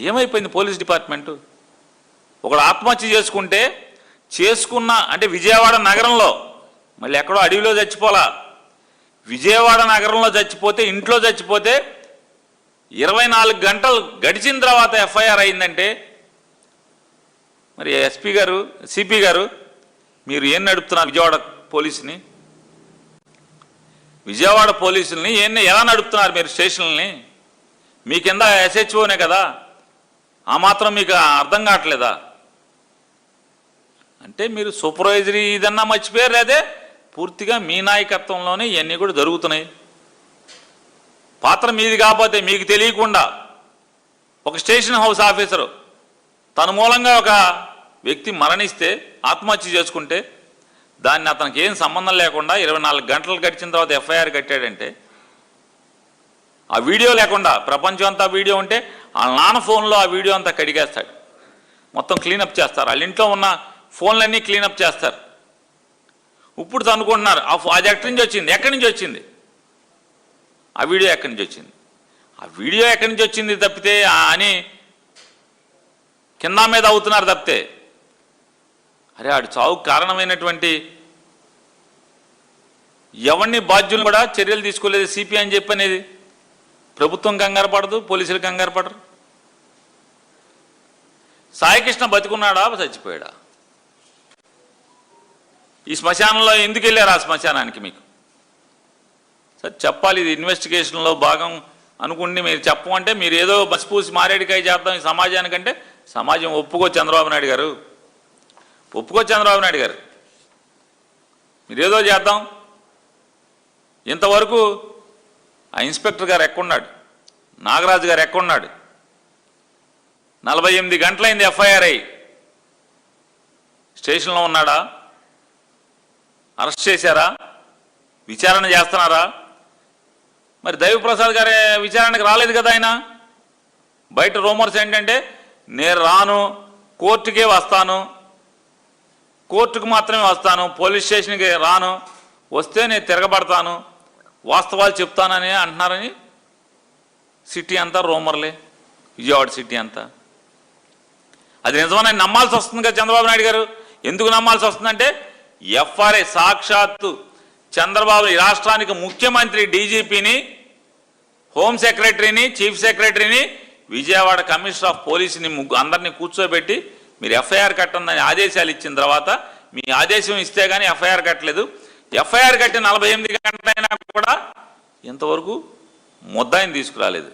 ఏమైపోయింది police department? ఒకడు ఆత్మహత్య చేసుకున్న అంటే విజయవాడ నగరంలో, మళ్ళీ ఎక్కడో అడవిలో చచ్చిపోలా, విజయవాడ నగరంలో చచ్చిపోతే, ఇంట్లో చచ్చిపోతే 24 గంటలు గడిచిన తర్వాత ఎఫ్ఐఆర్ అయిందంటే మరి ఎస్పీ గారు, సిపి గారు, మీరు ఏం నడుపుతున్నారు విజయవాడ పోలీసుని? విజయవాడ పోలీసుల్ని ఎలా నడుపుతున్నారు మీరు స్టేషన్లని? మీ కింద ఎస్హెచ్ఓనే కదా, ఆ మాత్రం మీకు అర్థం కావట్లేదా? అంటే మీరు సూపర్వైజరీ ఇదన్నా మర్చిపోయారు, అదే పూర్తిగా మీ నాయకత్వంలోనే ఇవన్నీ కూడా జరుగుతున్నాయి. పాత్ర మీది కాకపోతే మీకు తెలియకుండా ఒక స్టేషన్ హౌస్ ఆఫీసరు తన మూలంగా ఒక వ్యక్తి మరణిస్తే, ఆత్మహత్య చేసుకుంటే, దాన్ని అతనికి ఏం సంబంధం లేకుండా 24 గంటలు గడిచిన తర్వాత ఎఫ్ఐఆర్ కట్టాడంటే, ఆ వీడియో లేకుండా ప్రపంచం అంతా వీడియో ఉంటే వాళ్ళ నాన్న ఫోన్లో ఆ వీడియో అంతా కడిగేస్తాడు, మొత్తం క్లీనప్ చేస్తారు, వాళ్ళ ఇంట్లో ఉన్న ఫోన్లన్నీ క్లీనప్ చేస్తారు. ఇప్పుడు అనుకుంటున్నారు అది ఎక్కడి నుంచి వచ్చింది, ఎక్కడి నుంచి వచ్చింది ఆ వీడియో, ఎక్కడి నుంచి వచ్చింది ఆ వీడియో, ఎక్కడి నుంచి వచ్చింది తప్పితే అని కింద మీద అవుతున్నారు తప్పితే, అరే ఆడు చావుకు కారణమైనటువంటి ఎవరిని బాధ్యులు కూడా చర్యలు తీసుకోలేదు సిపి అని చెప్పనేది. ప్రభుత్వం కంగారు పడదు, పోలీసులు కంగారు పడరు. సాయికృష్ణ బతికున్నాడా చచ్చిపోయాడా? ఈ శ్మశానంలో ఎందుకు వెళ్ళారు? ఆ శ్మశానానికి మీకు సార్ చెప్పాలి. ఇది ఇన్వెస్టిగేషన్లో భాగం అనుకుంటే మీరు చెప్పమంటే మీరు ఏదో బస్పూసి మారేడికాయ చేద్దాం ఈ సమాజానికంటే, సమాజం ఒప్పుకో చంద్రబాబు నాయుడు గారు, ఒప్పుకో చంద్రబాబు నాయుడు గారు, మీరేదో చేద్దాం. ఇంతవరకు ఆ ఇన్స్పెక్టర్ గారు ఎక్కడున్నాడు, నాగరాజు గారు ఎక్కడున్నాడు? 48 గంటలైంది ఎఫ్ఐఆర్ అయ్యి, స్టేషన్లో ఉన్నాడా? అరెస్ట్ చేశారా? విచారణ చేస్తున్నారా? మరి దైవప్రసాద్ గారే విచారణకు రాలేదు కదా ఆయన. బయట రూమర్స్ ఏంటంటే నేను రాను, కోర్టుకే వస్తాను, కోర్టుకు మాత్రమే వస్తాను, పోలీస్ స్టేషన్కి రాను, వస్తే నేను తిరగబడతాను, వాస్తవాలు చెప్తానని అంటున్నారని సిటీ అంతా రూమర్లే, విజయవాడ సిటీ అంతా. అది నిజమని నమ్మాల్సి వస్తుంది కదా చంద్రబాబు నాయుడు గారు. ఎందుకు నమ్మాల్సి వస్తుందంటే ఎఫ్ఆర్ఐ సాక్షాత్తు చంద్రబాబు ఈ రాష్ట్రానికి ముఖ్యమంత్రి, డీజీపీని, హోమ్ సెక్రటరీని, చీఫ్ సెక్రటరీని, విజయవాడ కమిషనర్ ఆఫ్ పోలీసుని అందరినీ కూర్చోబెట్టి మీరు ఎఫ్ఐఆర్ కట్టందని ఆదేశాలు ఇచ్చిన తర్వాత మీ ఆదేశం ఇస్తే కానీ ఎఫ్ఐఆర్ కట్టలేదు. ఎఫ్ఐఆర్ కట్టి 48 గంటలైనా కూడా ఇంతవరకు ముద్దాయిని తీసుకురాలేదు.